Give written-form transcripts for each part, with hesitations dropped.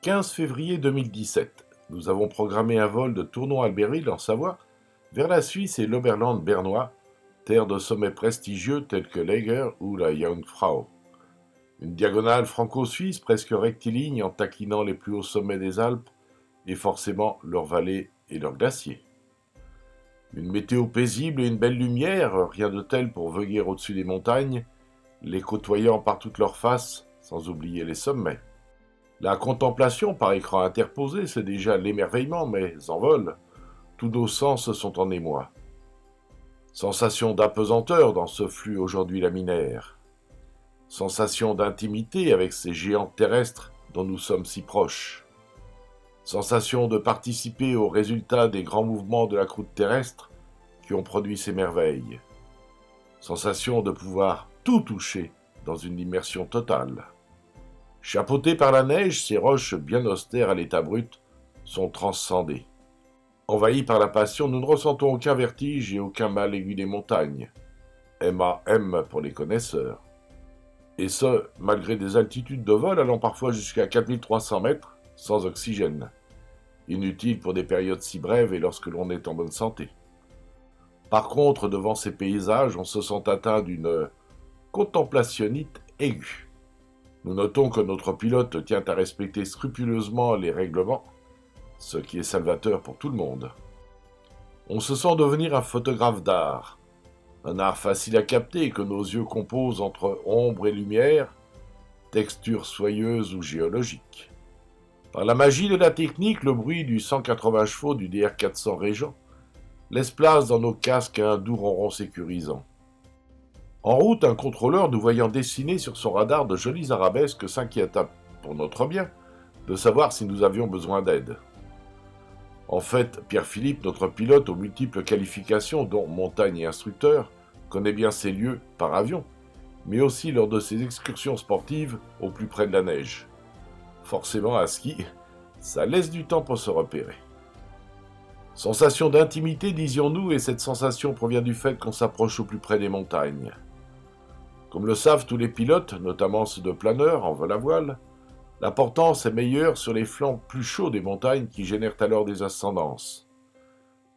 15 février 2017. Nous avons programmé un vol de Tournon-Albertville en Savoie vers la Suisse et l'Oberland bernois, terre de sommets prestigieux tels que l'Eiger ou la Jungfrau. Une diagonale franco-suisse presque rectiligne en taquinant les plus hauts sommets des Alpes et forcément leurs vallées et leurs glaciers. Une météo paisible et une belle lumière, rien de tel pour voguer au-dessus des montagnes, les côtoyant par toutes leurs faces, sans oublier les sommets. La contemplation par écran interposé, c'est déjà l'émerveillement, mais en vol, tous nos sens sont en émoi. Sensation d'apesanteur dans ce flux aujourd'hui laminaire. Sensation d'intimité avec ces géants terrestres dont nous sommes si proches. Sensation de participer aux résultats des grands mouvements de la croûte terrestre qui ont produit ces merveilles. Sensation de pouvoir tout toucher dans une immersion totale. Chapeautés par la neige, ces roches bien austères à l'état brut sont transcendées. Envahis par la passion, nous ne ressentons aucun vertige et aucun mal aigu des montagnes. MAM pour les connaisseurs. Et ce, malgré des altitudes de vol allant parfois jusqu'à 4300 mètres, sans oxygène. Inutile pour des périodes si brèves et lorsque l'on est en bonne santé. Par contre, devant ces paysages, on se sent atteint d'une contemplationnite aiguë. Nous notons que notre pilote tient à respecter scrupuleusement les règlements, ce qui est salvateur pour tout le monde. On se sent devenir un photographe d'art, un art facile à capter que nos yeux composent entre ombre et lumière, texture soyeuse ou géologique. Par la magie de la technique, le bruit du 180 chevaux du DR400 Régent laisse place dans nos casques à un doux ronron sécurisant. En route, un contrôleur nous voyant dessiner sur son radar de jolies arabesques s'inquiéta, pour notre bien, de savoir si nous avions besoin d'aide. En fait, Pierre-Philippe, notre pilote aux multiples qualifications, dont montagne et instructeur, connaît bien ces lieux par avion, mais aussi lors de ses excursions sportives au plus près de la neige. Forcément, à ski, ça laisse du temps pour se repérer. Sensation d'intimité, disions-nous, et cette sensation provient du fait qu'on s'approche au plus près des montagnes. Comme le savent tous les pilotes, notamment ceux de planeurs en vol à voile, la portance est meilleure sur les flancs plus chauds des montagnes qui génèrent alors des ascendances.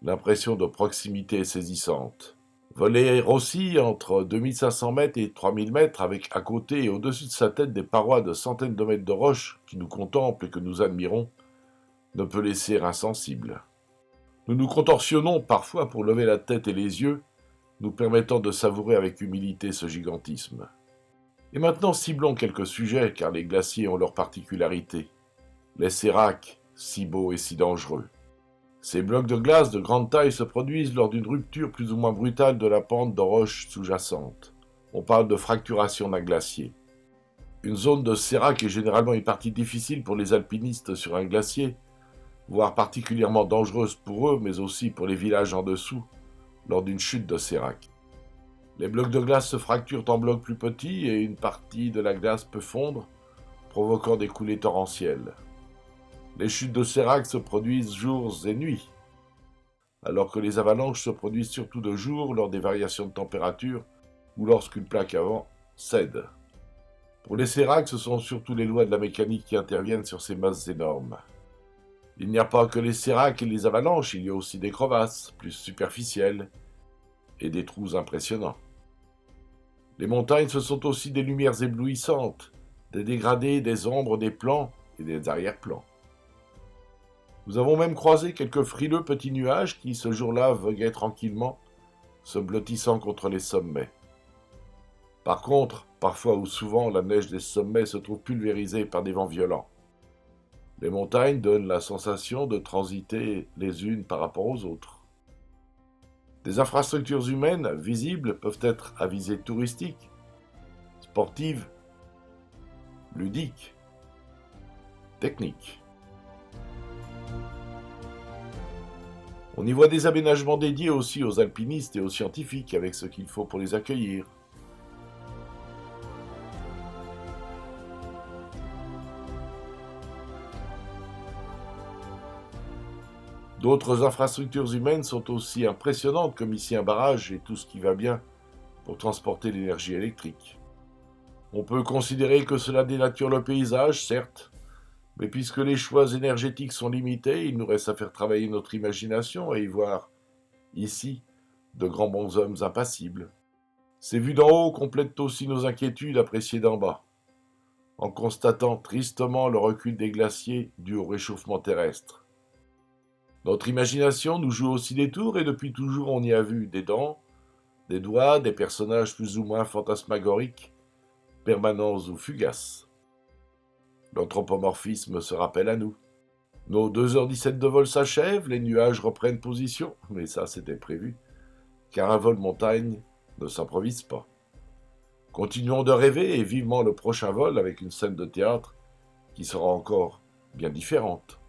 L'impression de proximité est saisissante. Voler aussi entre 2500 mètres et 3000 mètres avec à côté et au-dessus de sa tête des parois de centaines de mètres de roches qui nous contemplent et que nous admirons, ne peut laisser insensible. Nous nous contorsionnons parfois pour lever la tête et les yeux, nous permettant de savourer avec humilité ce gigantisme. Et maintenant ciblons quelques sujets, car les glaciers ont leurs particularités. Les séracs, si beaux et si dangereux. Ces blocs de glace de grande taille se produisent lors d'une rupture plus ou moins brutale de la pente de roches sous-jacentes. On parle de fracturation d'un glacier. Une zone de sérac est généralement une partie difficile pour les alpinistes sur un glacier, voire particulièrement dangereuse pour eux, mais aussi pour les villages en dessous, lors d'une chute de sérac. Les blocs de glace se fracturent en blocs plus petits et une partie de la glace peut fondre, provoquant des coulées torrentielles. Les chutes de sérac se produisent jours et nuits, alors que les avalanches se produisent surtout de jour lors des variations de température ou lorsqu'une plaque à vent cède. Pour les séracs, ce sont surtout les lois de la mécanique qui interviennent sur ces masses énormes. Il n'y a pas que les séracs et les avalanches, il y a aussi des crevasses, plus superficielles, et des trous impressionnants. Les montagnes, ce sont aussi des lumières éblouissantes, des dégradés, des ombres, des plans et des arrière-plans. Nous avons même croisé quelques frileux petits nuages qui, ce jour-là, voguaient tranquillement, se blottissant contre les sommets. Par contre, parfois ou souvent, la neige des sommets se trouve pulvérisée par des vents violents. Les montagnes donnent la sensation de transiter les unes par rapport aux autres. Des infrastructures humaines visibles peuvent être à visée touristique, sportive, ludique, technique. On y voit des aménagements dédiés aussi aux alpinistes et aux scientifiques avec ce qu'il faut pour les accueillir. D'autres infrastructures humaines sont aussi impressionnantes, comme ici un barrage et tout ce qui va bien pour transporter l'énergie électrique. On peut considérer que cela dénature le paysage, certes, Mais puisque les choix énergétiques sont limités, il nous reste à faire travailler notre imagination et y voir, ici, de grands bonshommes impassibles. Ces vues d'en haut complètent aussi nos inquiétudes appréciées d'en bas, en constatant tristement le recul des glaciers dû au réchauffement terrestre. Notre imagination nous joue aussi des tours et depuis toujours on y a vu des dents, des doigts, des personnages plus ou moins fantasmagoriques, permanents ou fugaces. L'anthropomorphisme se rappelle à nous. Nos 2h17 de vol s'achèvent, les nuages reprennent position, mais ça c'était prévu, car un vol montagne ne s'improvise pas. Continuons de rêver et vivement le prochain vol avec une scène de théâtre qui sera encore bien différente.